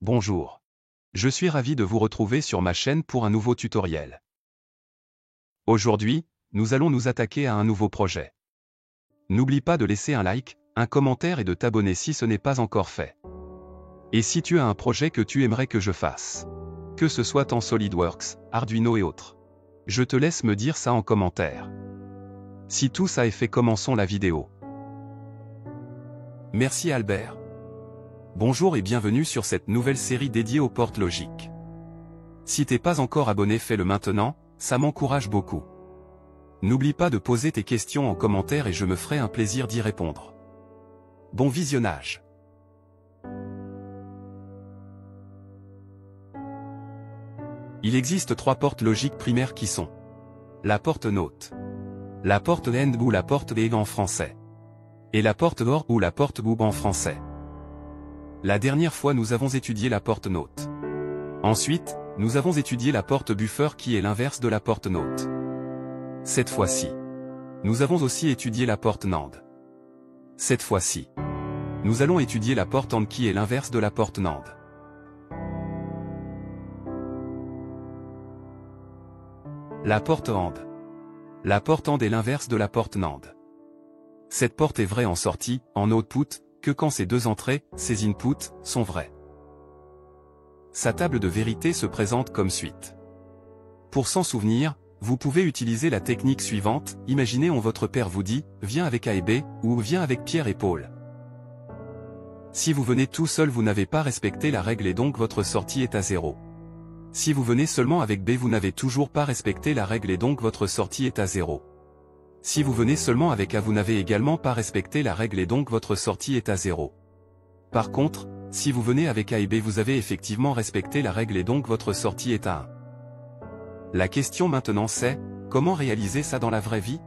Bonjour. Je suis ravi de vous retrouver sur ma chaîne pour un nouveau tutoriel. Aujourd'hui, nous allons nous attaquer à un nouveau projet. N'oublie pas de laisser un like, un commentaire et de t'abonner si ce n'est pas encore fait. Et si tu as un projet que tu aimerais que je fasse, que ce soit en SolidWorks, Arduino et autres, je te laisse me dire ça en commentaire. Si tout ça est fait, commençons la vidéo. Merci Albert. Bonjour et bienvenue sur cette nouvelle série dédiée aux portes logiques. Si t'es pas encore abonné, fais-le maintenant, ça m'encourage beaucoup. N'oublie pas de poser tes questions en commentaire et je me ferai un plaisir d'y répondre. Bon visionnage. Il existe 3 portes logiques primaires qui sont la porte NOT, la porte AND ou la porte EG en français, et la porte OR ou la porte BOOB en français. La dernière fois nous avons étudié la porte NOT. Ensuite, nous avons étudié la porte buffer qui est l'inverse de la porte NOT. Cette fois-ci, nous avons aussi étudié la porte NAND. Cette fois-ci, nous allons étudier la porte AND qui est l'inverse de la porte NAND. La porte AND. La porte AND est l'inverse de la porte NAND. Cette porte est vraie en sortie, en output, que quand ces deux entrées, ces inputs, sont vrais. Sa table de vérité se présente comme suite. Pour s'en souvenir, vous pouvez utiliser la technique suivante, imaginez votre père vous dit, viens avec A et B, ou viens avec Pierre et Paul. Si vous venez tout seul vous n'avez pas respecté la règle et donc votre sortie est à 0. Si vous venez seulement avec B vous n'avez toujours pas respecté la règle et donc votre sortie est à 0. Si vous venez seulement avec A vous n'avez également pas respecté la règle et donc votre sortie est à 0. Par contre, si vous venez avec A et B vous avez effectivement respecté la règle et donc votre sortie est à 1. La question maintenant c'est, comment réaliser ça dans la vraie vie?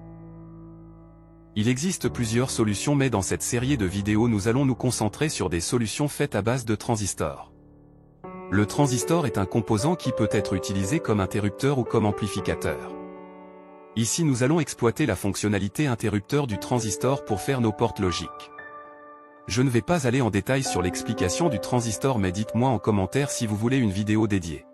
Il existe plusieurs solutions mais dans cette série de vidéos nous allons nous concentrer sur des solutions faites à base de transistors. Le transistor est un composant qui peut être utilisé comme interrupteur ou comme amplificateur. Ici nous allons exploiter la fonctionnalité interrupteur du transistor pour faire nos portes logiques. Je ne vais pas aller en détail sur l'explication du transistor mais dites-moi en commentaire si vous voulez une vidéo dédiée.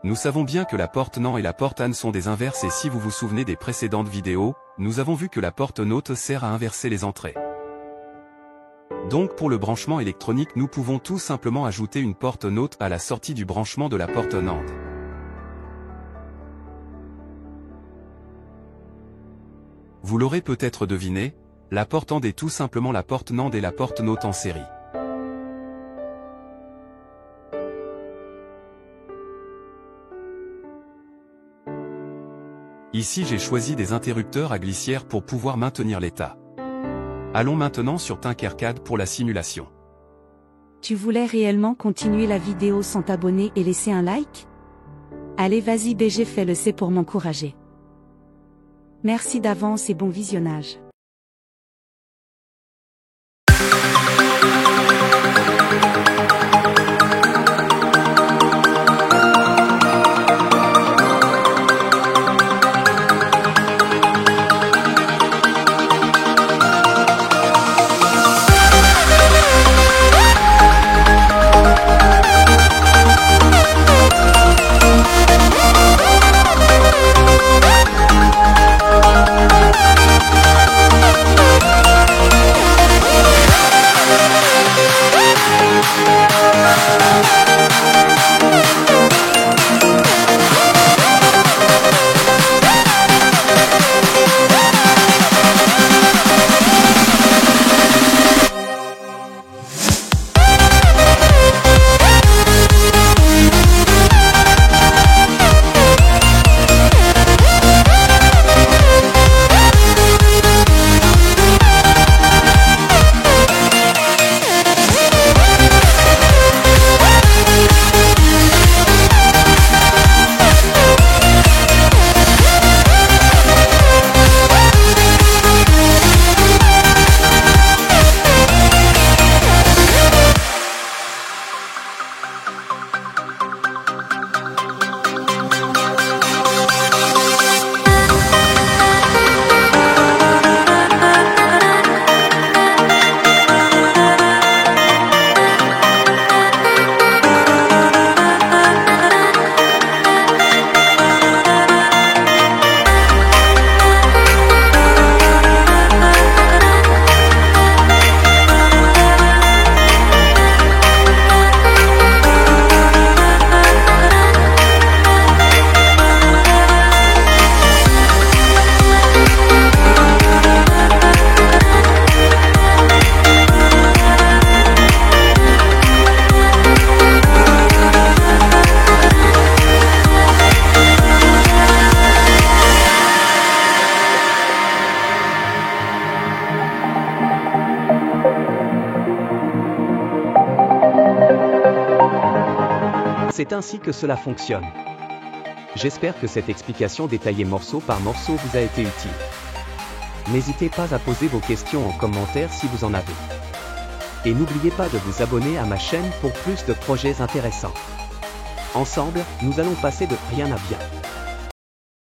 Nous savons bien que la porte NAND et la porte AND sont des inverses et si vous vous souvenez des précédentes vidéos, nous avons vu que la porte NOT sert à inverser les entrées. Donc pour le branchement électronique nous pouvons tout simplement ajouter une porte NOT à la sortie du branchement de la porte NAND. Vous l'aurez peut-être deviné, la porte AND est tout simplement la porte NAND et la porte NOT en série. Ici j'ai choisi des interrupteurs à glissière pour pouvoir maintenir l'état. Allons maintenant sur Tinkercad pour la simulation. Tu voulais réellement continuer la vidéo sans t'abonner et laisser un like? Allez vas-y BG fais-le, c'est pour m'encourager. Merci d'avance et bon visionnage. C'est ainsi que cela fonctionne. J'espère que cette explication détaillée morceau par morceau vous a été utile. N'hésitez pas à poser vos questions en commentaire si vous en avez. Et n'oubliez pas de vous abonner à ma chaîne pour plus de projets intéressants. Ensemble, nous allons passer de rien à bien.